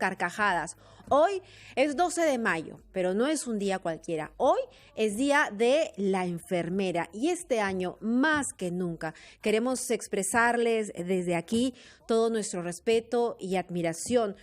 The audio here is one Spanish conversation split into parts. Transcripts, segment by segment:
carcajadas. Hoy es 12 de mayo, pero no es un día cualquiera. Hoy es Día de la Enfermera y este año, más que nunca, queremos expresarles desde aquí todo nuestro respeto y admiración,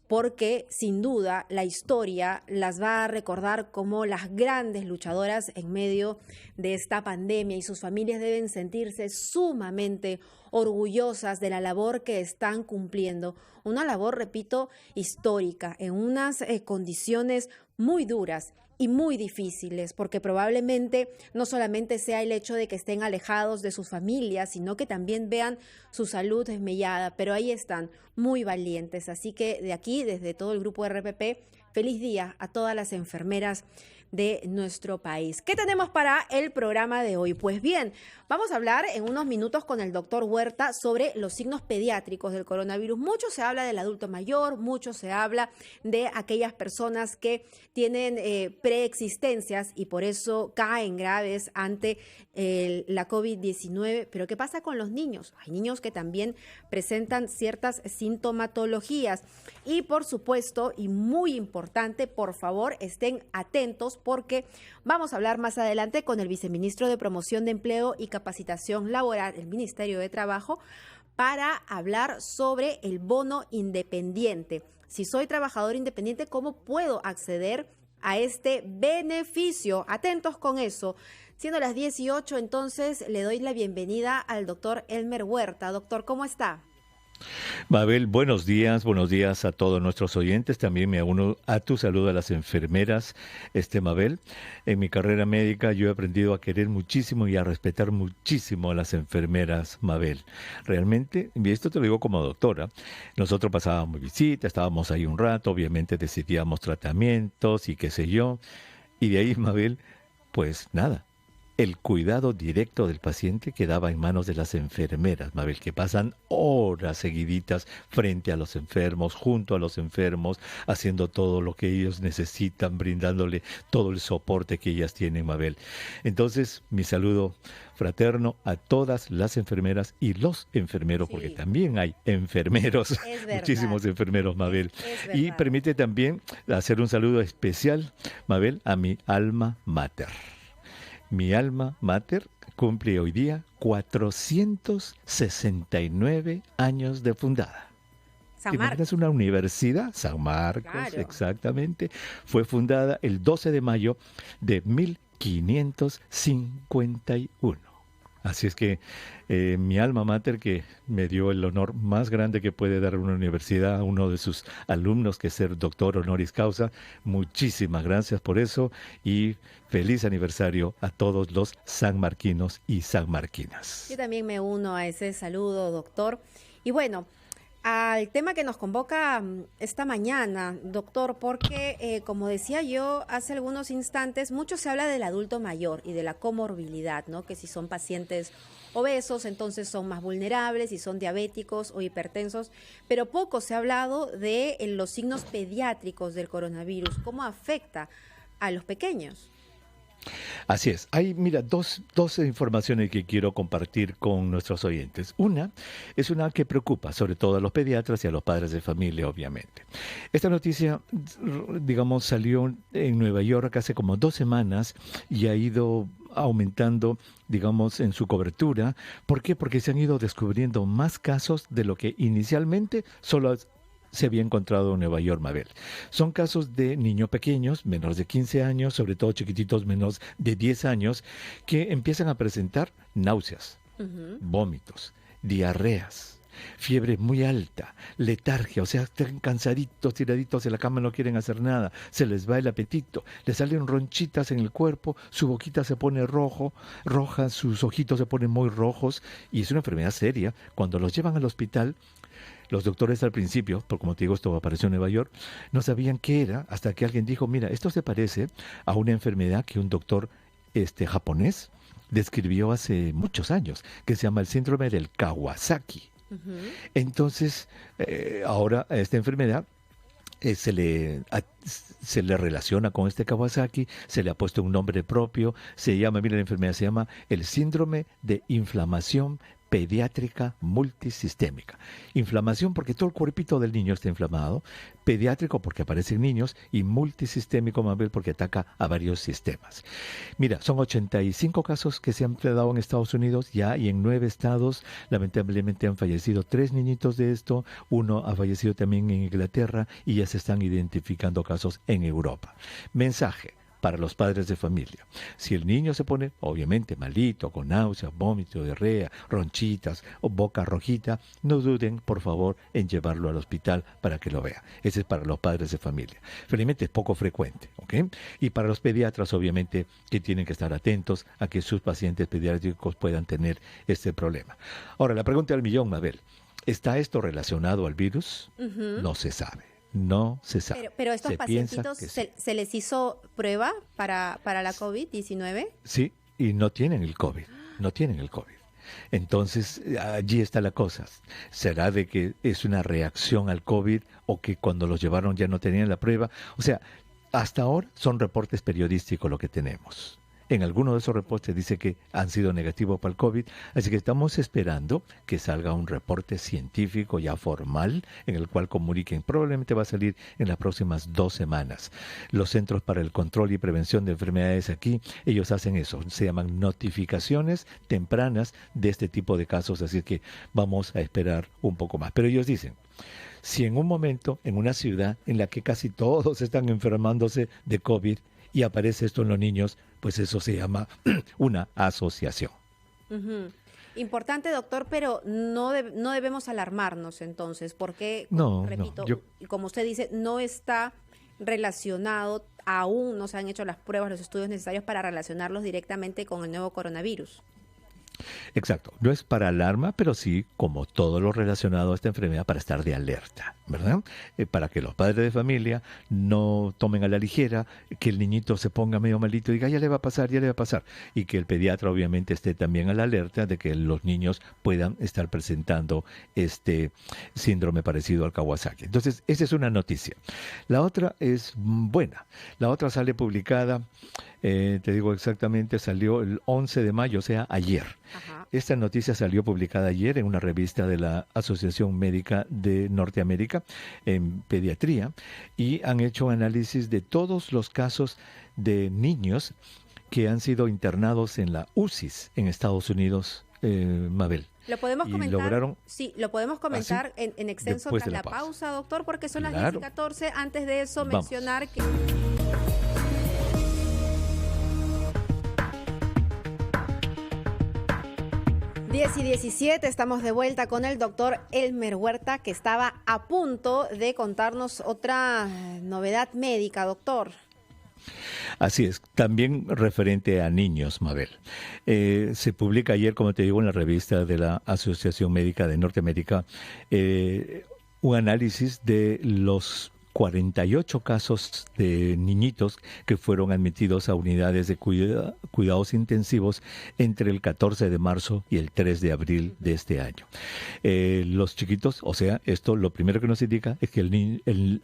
porque sin duda la historia las va a recordar como las grandes luchadoras en medio de esta pandemia, y sus familias deben sentirse sumamente orgullosas de la labor que están cumpliendo. Una labor, repito, histórica, en unas condiciones muy duras y muy difíciles, porque probablemente no solamente sea el hecho de que estén alejados de sus familias, sino que también vean su salud desmellada, pero ahí están, muy valientes. Así que de aquí, desde todo el grupo RPP, feliz día a todas las enfermeras de nuestro país. ¿Qué tenemos para el programa de hoy? Pues bien, vamos a hablar en unos minutos con el doctor Huerta sobre los signos pediátricos del coronavirus. Mucho se habla del adulto mayor, mucho se habla de aquellas personas que tienen preexistencias y por eso caen graves ante la COVID-19. Pero ¿qué pasa con los niños? Hay niños que también presentan ciertas sintomatologías. Y por supuesto, y muy importante, por favor, estén atentos, porque vamos a hablar más adelante con el viceministro de Promoción de Empleo y Capacitación Laboral, el Ministerio de Trabajo, para hablar sobre el bono independiente. Si soy trabajador independiente, ¿cómo puedo acceder a este beneficio? Atentos con eso. Siendo las 18, entonces le doy la bienvenida al doctor Elmer Huerta. Doctor, ¿cómo está? Mabel, buenos días a todos nuestros oyentes. También me uno a tu saludo a las enfermeras. Mabel, en mi carrera médica yo he aprendido a querer muchísimo y a respetar muchísimo a las enfermeras, Mabel. Realmente, y esto te lo digo como doctora, nosotros pasábamos visita, estábamos ahí un rato, obviamente decidíamos tratamientos y qué sé yo. Y de ahí, Mabel, pues nada. El cuidado directo del paciente quedaba en manos de las enfermeras, Mabel, que pasan horas seguiditas frente a los enfermos, junto a los enfermos, haciendo todo lo que ellos necesitan, brindándole todo el soporte que ellas tienen, Mabel. Entonces, mi saludo fraterno a todas las enfermeras y los enfermeros, sí, porque también hay enfermeros, muchísimos enfermeros, Mabel. Y permite también hacer un saludo especial, Mabel, a mi alma mater. Mi alma mater cumple hoy día 469 años de fundada. San Marcos. Es una universidad, San Marcos, claro. Exactamente. Fue fundada el 12 de mayo de 1551. Así es que mi alma mater, que me dio el honor más grande que puede dar una universidad a uno de sus alumnos, que es ser doctor honoris causa, muchísimas gracias por eso y feliz aniversario a todos los sanmarquinos y sanmarquinas. Yo también me uno a ese saludo, doctor. Y bueno, al tema que nos convoca esta mañana, doctor, porque como decía yo hace algunos instantes, mucho se habla del adulto mayor y de la comorbilidad, ¿no? Que si son pacientes obesos, entonces son más vulnerables, si son diabéticos o hipertensos, pero poco se ha hablado de los signos pediátricos del coronavirus, cómo afecta a los pequeños. Así es. Hay, mira, dos informaciones que quiero compartir con nuestros oyentes. Una es una que preocupa sobre todo a los pediatras y a los padres de familia, obviamente. Esta noticia, digamos, salió en Nueva York hace como 2 semanas y ha ido aumentando, digamos, en su cobertura. ¿Por qué? Porque se han ido descubriendo más casos de lo que inicialmente solo se había encontrado en Nueva York, Mabel. Son casos de niños pequeños, menores de 15 años, sobre todo chiquititos menos de 10 años, que empiezan a presentar náuseas, vómitos, diarreas, fiebre muy alta, letargia, o sea, están cansaditos, tiraditos en la cama, no quieren hacer nada, se les va el apetito, les salen ronchitas en el cuerpo, su boquita se pone roja, sus ojitos se ponen muy rojos, y es una enfermedad seria. Cuando los llevan al hospital, los doctores al principio, porque como te digo, esto apareció en Nueva York, no sabían qué era, hasta que alguien dijo, mira, esto se parece a una enfermedad que un doctor japonés describió hace muchos años, que se llama el síndrome del Kawasaki. Entonces, ahora a esta enfermedad se le relaciona con este Kawasaki, se le ha puesto un nombre propio, la enfermedad se llama el síndrome de inflamación pediátrica multisistémica. Inflamación porque todo el cuerpito del niño está inflamado, pediátrico porque aparecen niños y multisistémico, Mabel, porque ataca a varios sistemas. Mira, son 85 casos que se han dado en Estados Unidos ya, y en 9 estados lamentablemente han fallecido 3 niñitos de esto, uno ha fallecido también en Inglaterra y ya se están identificando casos en Europa. Mensaje para los padres de familia: si el niño se pone obviamente malito, con náuseas, vómito, diarrea, ronchitas o boca rojita, no duden por favor en llevarlo al hospital para que lo vea. Ese es para los padres de familia. Felizmente es poco frecuente, ¿ok? Y para los pediatras obviamente que tienen que estar atentos a que sus pacientes pediátricos puedan tener este problema. Ahora, la pregunta del millón, Mabel: ¿está esto relacionado al virus? No se sabe. No se sabe. Pero estos pacientitos, ¿se les hizo prueba para la COVID-19? Sí, y no tienen el COVID. No tienen el COVID. Entonces, allí está la cosa. ¿Será de que es una reacción al COVID o que cuando los llevaron ya no tenían la prueba? O sea, hasta ahora son reportes periodísticos lo que tenemos. En alguno de esos reportes dice que han sido negativos para el COVID, así que estamos esperando que salga un reporte científico ya formal en el cual comuniquen. Probablemente va a salir en las próximas 2 semanas. Los Centros para el Control y Prevención de Enfermedades aquí, ellos hacen eso, se llaman notificaciones tempranas de este tipo de casos, así que vamos a esperar un poco más. Pero ellos dicen, si en un momento, en una ciudad en la que casi todos están enfermándose de COVID, y aparece esto en los niños, pues eso se llama una asociación. Importante, doctor, pero no debemos alarmarnos entonces, porque, repito, como usted dice, no está relacionado, aún no se han hecho las pruebas, los estudios necesarios para relacionarlos directamente con el nuevo coronavirus. Exacto, no es para alarma, pero sí, como todo lo relacionado a esta enfermedad, para estar de alerta, ¿verdad? Para que los padres de familia no tomen a la ligera, que el niñito se ponga medio malito y diga, ya le va a pasar, y que el pediatra obviamente esté también a la alerta de que los niños puedan estar presentando este síndrome parecido al Kawasaki. Entonces, esa es una noticia. La otra es buena, la otra sale publicada, te digo exactamente, salió el 11 de mayo, o sea, ayer. Ajá. Esta noticia salió publicada ayer en una revista de la Asociación Médica de Norteamérica en pediatría, y han hecho análisis de todos los casos de niños que han sido internados en la UCIS en Estados Unidos, Mabel. ¿Lo podemos comentar? Sí, lo podemos comentar en extenso tras la pausa, doctor, porque son las 10:14. Antes de eso, mencionar que... 10:17, estamos de vuelta con el doctor Elmer Huerta, que estaba a punto de contarnos otra novedad médica, doctor. Así es, también referente a niños, Mabel. Se publica ayer, como te digo, en la revista de la Asociación Médica de Norteamérica, un análisis de los 48 casos de niñitos que fueron admitidos a unidades de cuidados intensivos entre el 14 de marzo y el 3 de abril de este año. Los chiquitos, o sea, esto lo primero que nos indica es que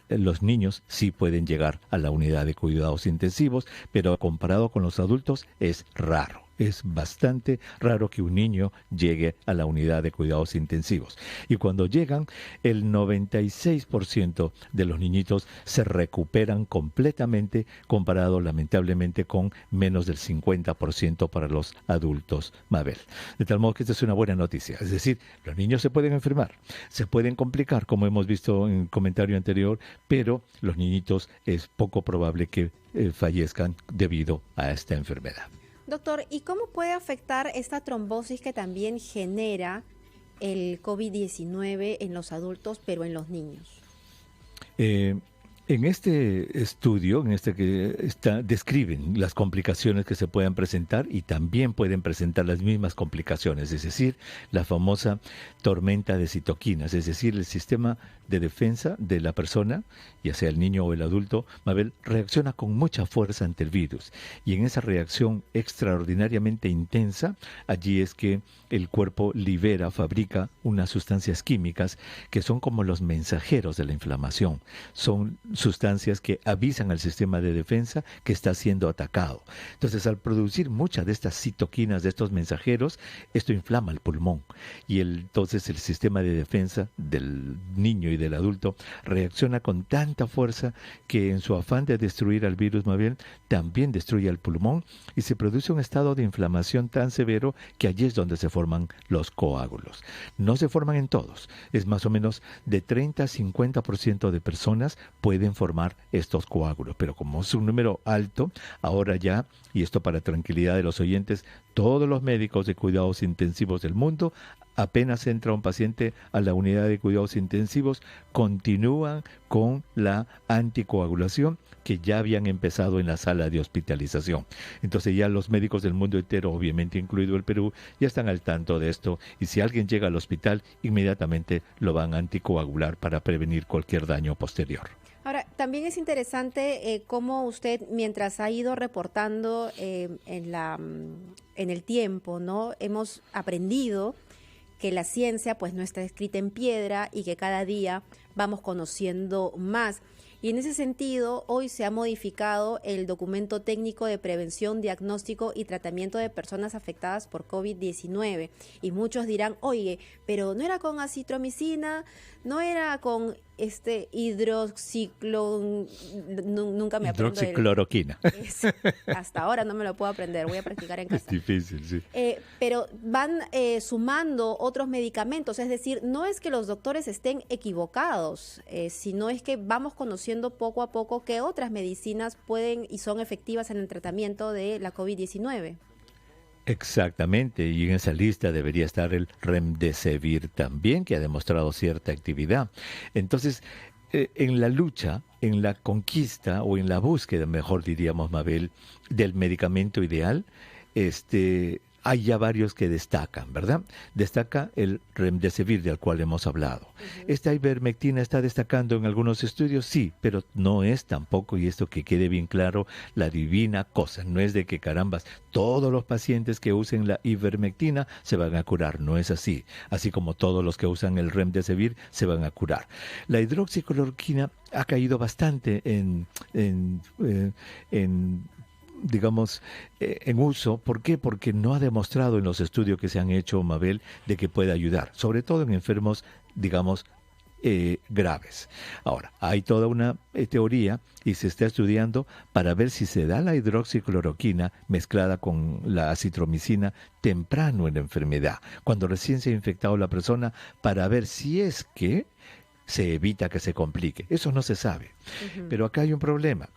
los niños sí pueden llegar a la unidad de cuidados intensivos, pero comparado con los adultos es raro. Es bastante raro que un niño llegue a la unidad de cuidados intensivos. Y cuando llegan, el 96% de los niñitos se recuperan completamente, comparado lamentablemente con menos del 50% para los adultos, Mabel. De tal modo que esta es una buena noticia. Es decir, los niños se pueden enfermar, se pueden complicar, como hemos visto en el comentario anterior, pero los niñitos es poco probable que fallezcan debido a esta enfermedad. Doctor, ¿y cómo puede afectar esta trombosis que también genera el COVID-19 en los adultos, pero en los niños? En este estudio, describen las complicaciones que se puedan presentar y también pueden presentar las mismas complicaciones, es decir, la famosa tormenta de citoquinas, es decir, el sistema de defensa de la persona, ya sea el niño o el adulto, Mabel, reacciona con mucha fuerza ante el virus. Y en esa reacción extraordinariamente intensa, allí es que el cuerpo fabrica unas sustancias químicas que son como los mensajeros de la inflamación. Son sustancias que avisan al sistema de defensa que está siendo atacado. Entonces, al producir muchas de estas citoquinas, de estos mensajeros, esto inflama el pulmón y entonces el sistema de defensa del niño y del adulto reacciona con tanta fuerza que en su afán de destruir al virus, Mabel, también destruye el pulmón y se produce un estado de inflamación tan severo que allí es donde se forman los coágulos. No se forman en todos, es más o menos de 30 a 50% de personas pueden formar estos coágulos, pero como es un número alto, ahora ya, y esto para tranquilidad de los oyentes, todos los médicos de cuidados intensivos del mundo, apenas entra un paciente a la unidad de cuidados intensivos, continúan con la anticoagulación que ya habían empezado en la sala de hospitalización. Entonces ya los médicos del mundo entero, obviamente incluido el Perú, ya están al tanto de esto y si alguien llega al hospital, inmediatamente lo van a anticoagular para prevenir cualquier daño posterior. Ahora, también es interesante cómo usted, mientras ha ido reportando en el tiempo, ¿no? Hemos aprendido que la ciencia pues no está escrita en piedra y que cada día vamos conociendo más. Y en ese sentido, hoy se ha modificado el documento técnico de prevención, diagnóstico y tratamiento de personas afectadas por COVID-19. Y muchos dirán, oye, pero no era con acitromicina, no era con nunca me aprendo. Hidroxicloroquina. Hasta ahora no me lo puedo aprender, voy a practicar en casa. Es difícil, sí. Pero van sumando otros medicamentos, es decir, no es que los doctores estén equivocados, sino es que vamos conociendo poco a poco que otras medicinas pueden y son efectivas en el tratamiento de la COVID-19. Exactamente, y en esa lista debería estar el Remdesivir también, que ha demostrado cierta actividad. Entonces, en la lucha, en la conquista o en la búsqueda, mejor diríamos, Mabel, del medicamento ideal, hay ya varios que destacan, ¿verdad? Destaca el Remdesivir, del cual hemos hablado. ¿Esta ivermectina está destacando en algunos estudios? Sí, pero no es tampoco, y esto que quede bien claro, la divina cosa. No es de que, carambas, todos los pacientes que usen la ivermectina se van a curar. No es así. Así como todos los que usan el Remdesivir se van a curar. La hidroxicloroquina ha caído bastante digamos, en uso. ¿Por qué? Porque no ha demostrado en los estudios que se han hecho, Mabel, de que puede ayudar, sobre todo en enfermos, digamos, graves. Ahora, hay toda una teoría y se está estudiando para ver si se da la hidroxicloroquina mezclada con la acitromicina temprano en la enfermedad, cuando recién se ha infectado la persona, para ver si es que se evita que se complique. Eso no se sabe. Pero acá hay un problema,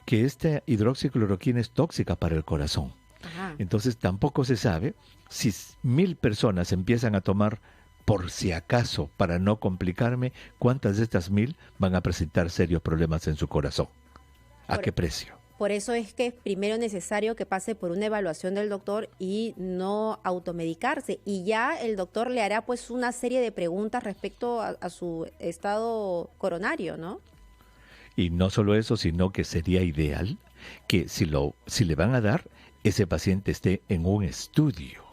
que esta hidroxicloroquina es tóxica para el corazón. Ajá. Entonces tampoco se sabe si 1000 personas empiezan a tomar por si acaso para no complicarme, cuántas de estas 1000 van a presentar serios problemas en su corazón. ¿A qué precio? Por eso es que es primero necesario que pase por una evaluación del doctor y no automedicarse. Y ya el doctor le hará pues una serie de preguntas respecto a su estado coronario, ¿no? Y no solo eso, sino que sería ideal que si le van a dar, ese paciente esté en un estudio.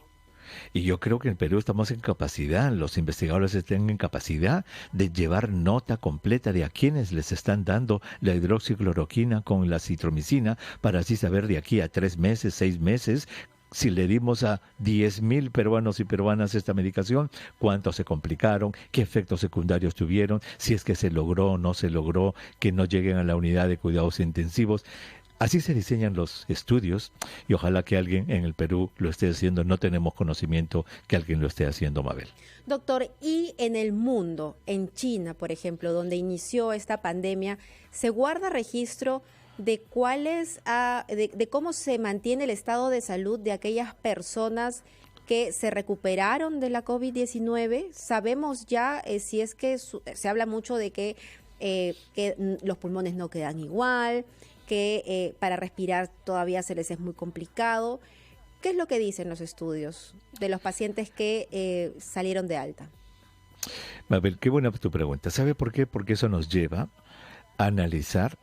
Y yo creo que en Perú estamos en capacidad, los investigadores están en capacidad de llevar nota completa de a quienes les están dando la hidroxicloroquina con la citromicina, para así saber de aquí a 3 meses, 6 meses, si le dimos a 10,000 peruanos y peruanas esta medicación, cuántos se complicaron, qué efectos secundarios tuvieron, si es que se logró o no se logró que no lleguen a la unidad de cuidados intensivos. Así se diseñan los estudios y ojalá que alguien en el Perú lo esté haciendo. No tenemos conocimiento que alguien lo esté haciendo, Mabel. Doctor, y en el mundo, en China, por ejemplo, donde inició esta pandemia, ¿se guarda registro de de cómo se mantiene el estado de salud de aquellas personas que se recuperaron de la COVID-19? Sabemos ya si es que se habla mucho de que los pulmones no quedan igual, que para respirar todavía se les es muy complicado. ¿Qué es lo que dicen los estudios de los pacientes que salieron de alta? Mabel, qué buena tu pregunta. ¿Sabe por qué? Porque eso nos lleva a analizar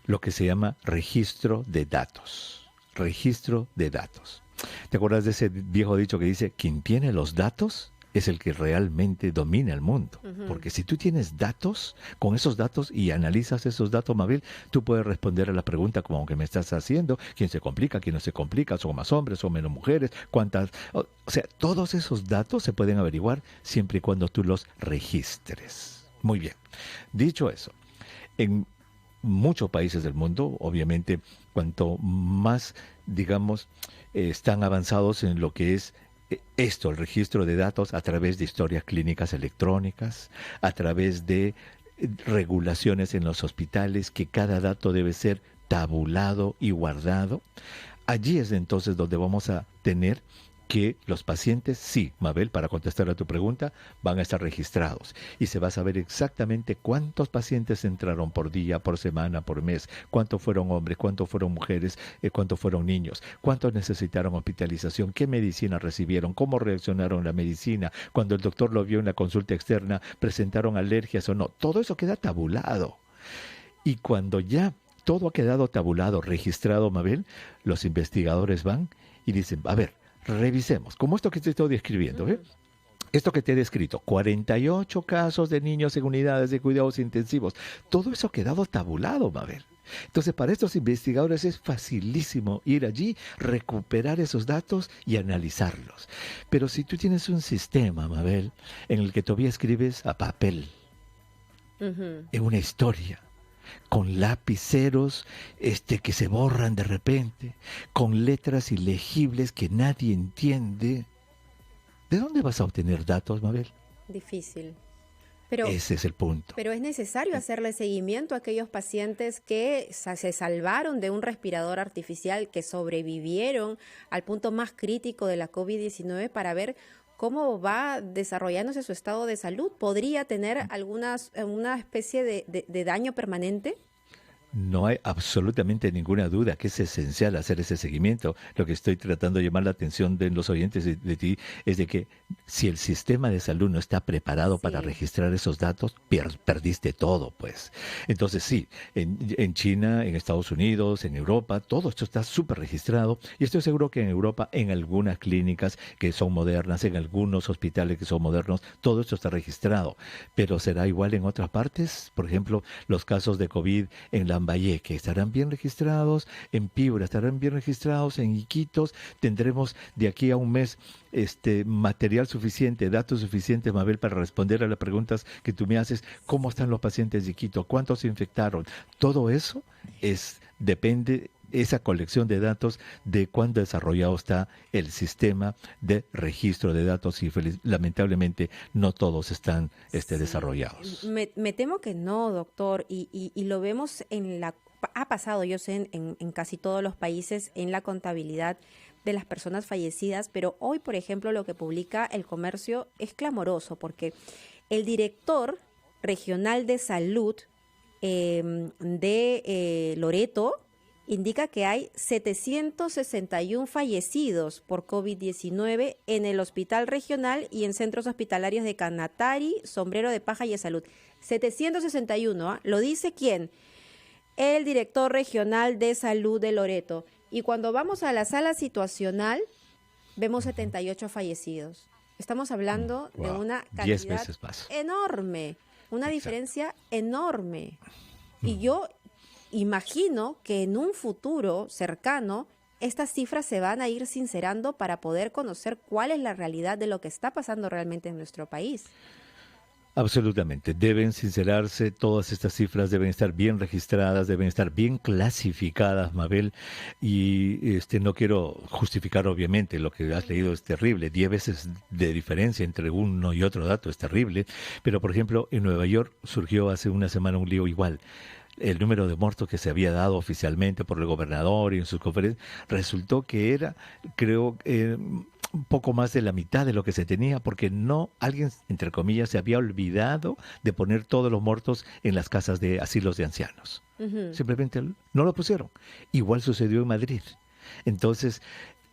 lo que se llama registro de datos. Registro de datos. ¿Te acuerdas de ese viejo dicho que dice, quien tiene los datos es el que realmente domina el mundo. Porque si tú tienes datos, con esos datos y analizas esos datos, Mabel, tú puedes responder a la pregunta como que me estás haciendo, quién se complica, quién no se complica, son más hombres, son menos mujeres, cuántas... O sea, todos esos datos se pueden averiguar siempre y cuando tú los registres. Muy bien. Dicho eso, en muchos países del mundo, obviamente, cuanto más, digamos, están avanzados en lo que es esto, el registro de datos a través de historias clínicas electrónicas, a través de regulaciones en los hospitales, que cada dato debe ser tabulado y guardado. Allí es entonces donde vamos a tener que los pacientes, sí, Mabel, para contestar a tu pregunta, van a estar registrados y se va a saber exactamente cuántos pacientes entraron por día, por semana, por mes, cuántos fueron hombres, cuántos fueron mujeres, cuántos fueron niños, cuántos necesitaron hospitalización, qué medicina recibieron, cómo reaccionaron a la medicina, cuando el doctor lo vio en la consulta externa, presentaron alergias o no. Todo eso queda tabulado. Y cuando ya todo ha quedado tabulado, registrado, Mabel, los investigadores van y dicen, a ver, revisemos, como esto que te estoy describiendo, ¿eh? Esto que te he descrito, 48 casos de niños en unidades de cuidados intensivos, todo eso ha quedado tabulado, Mabel. Entonces, para estos investigadores es facilísimo ir allí, recuperar esos datos y analizarlos. Pero si tú tienes un sistema, Mabel, en el que todavía escribes a papel, en una historia, con lapiceros que se borran de repente, con letras ilegibles que nadie entiende. ¿De dónde vas a obtener datos, Mabel? Difícil. Ese es el punto. Pero es necesario hacerle seguimiento a aquellos pacientes que se salvaron de un respirador artificial, que sobrevivieron al punto más crítico de la COVID-19, para ver cómo va desarrollándose su estado de salud. ¿Podría tener una especie de daño permanente? No hay absolutamente ninguna duda que es esencial hacer ese seguimiento. Lo que estoy tratando de llamar la atención de los oyentes de ti es de que si el sistema de salud no está preparado para registrar esos datos, perdiste todo, pues. Entonces sí, en China, en Estados Unidos, en Europa, todo esto está súper registrado, y estoy seguro que en Europa, en algunas clínicas que son modernas, en algunos hospitales que son modernos, todo esto está registrado. Pero ¿será igual en otras partes? Por ejemplo, los casos de COVID en Lambayeque estarán bien registrados, en Piura estarán bien registrados, en Iquitos tendremos de aquí a un mes material suficiente, datos suficientes, Mabel, para responder a las preguntas que tú me haces. ¿Cómo están los pacientes de Iquitos? ¿Cuántos se infectaron? Todo eso depende, esa colección de datos, de cuán desarrollado está el sistema de registro de datos, y lamentablemente no todos están desarrollados. Me temo que no, doctor, y lo vemos ha pasado, yo sé, en casi todos los países, en la contabilidad de las personas fallecidas, pero hoy, por ejemplo, lo que publica El Comercio es clamoroso, porque el director regional de salud de Loreto indica que hay 761 fallecidos por COVID-19 en el hospital regional y en centros hospitalarios de Canatari, Sombrero de Paja y de Salud. 761, ¿ah? ¿Lo dice quién? El director regional de salud de Loreto. Y cuando vamos a la sala situacional, vemos 78 fallecidos. Estamos hablando de una cantidad 10 veces más. Enorme, una diferencia enorme. Y yo imagino que en un futuro cercano estas cifras se van a ir sincerando para poder conocer cuál es la realidad de lo que está pasando realmente en nuestro país. Absolutamente, deben sincerarse, todas estas cifras deben estar bien registradas, deben estar bien clasificadas, Mabel, y no quiero justificar, obviamente, lo que has leído es terrible, 10 veces de diferencia entre uno y otro dato es terrible, pero por ejemplo en Nueva York surgió hace una semana un lío igual. El número de muertos que se había dado oficialmente por el gobernador y en sus conferencias resultó que era, creo, un poco más de la mitad de lo que se tenía, porque alguien, entre comillas, se había olvidado de poner todos los muertos en las casas de asilos de ancianos. Simplemente no lo pusieron. Igual sucedió en Madrid. Entonces,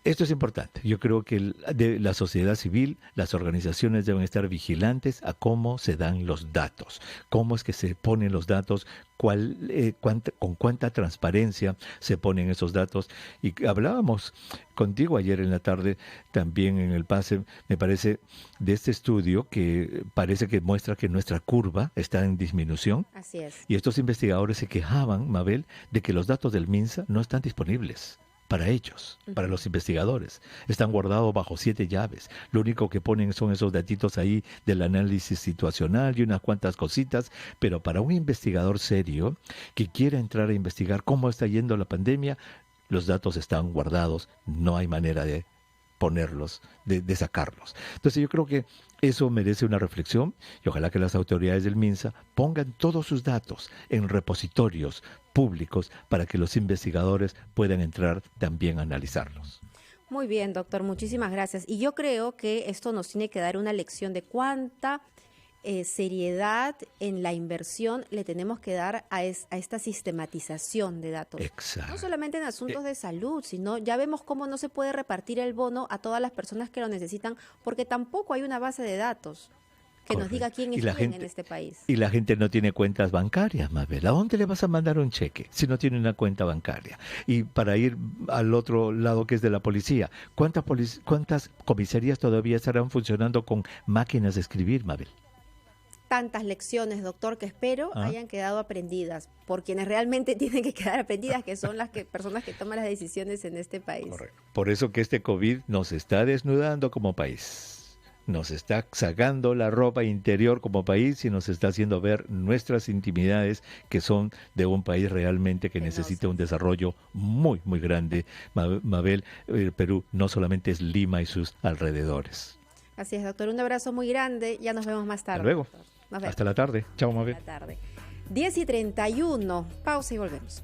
Esto es importante. Yo creo que de la sociedad civil, las organizaciones deben estar vigilantes a cómo se dan los datos, cómo es que se ponen los datos, con cuánta transparencia se ponen esos datos. Y hablábamos contigo ayer en la tarde, también en el pase, me parece, de este estudio que parece que muestra que nuestra curva está en disminución. Así es. Y estos investigadores se quejaban, Mabel, de que los datos del MINSA no están disponibles para ellos, para los investigadores. Están guardados bajo 7 llaves. Lo único que ponen son esos datitos ahí del análisis situacional y unas cuantas cositas, pero para un investigador serio que quiera entrar a investigar cómo está yendo la pandemia, los datos están guardados, no hay manera de ponerlos, de sacarlos. Entonces yo creo que eso merece una reflexión y ojalá que las autoridades del MINSA pongan todos sus datos en repositorios públicos para que los investigadores puedan entrar también a analizarlos. Muy bien, doctor, muchísimas gracias. Y yo creo que esto nos tiene que dar una lección de cuánta seriedad en la inversión le tenemos que dar a esta sistematización de datos. Exacto. No solamente en asuntos de salud, sino ya vemos cómo no se puede repartir el bono a todas las personas que lo necesitan, porque tampoco hay una base de datos que nos diga quién es quién en este país. Y la gente no tiene cuentas bancarias, Mabel. ¿A dónde le vas a mandar un cheque si no tiene una cuenta bancaria? Y para ir al otro lado que es de la policía, ¿cuántas comisarías todavía estarán funcionando con máquinas de escribir, Mabel? Tantas lecciones, doctor, que espero hayan quedado aprendidas por quienes realmente tienen que quedar aprendidas, que son las personas que toman las decisiones en este país. Correcto. Por eso que este COVID nos está desnudando como país. Nos está sacando la ropa interior como país y nos está haciendo ver nuestras intimidades que son de un país realmente que necesita un desarrollo muy, muy grande. Mabel, Perú no solamente es Lima y sus alrededores. Así es, doctor. Un abrazo muy grande. Ya nos vemos más tarde. Hasta luego. Nos vemos. Hasta la tarde. Chao, Mabel. Hasta la tarde. 10:31. Pausa y volvemos.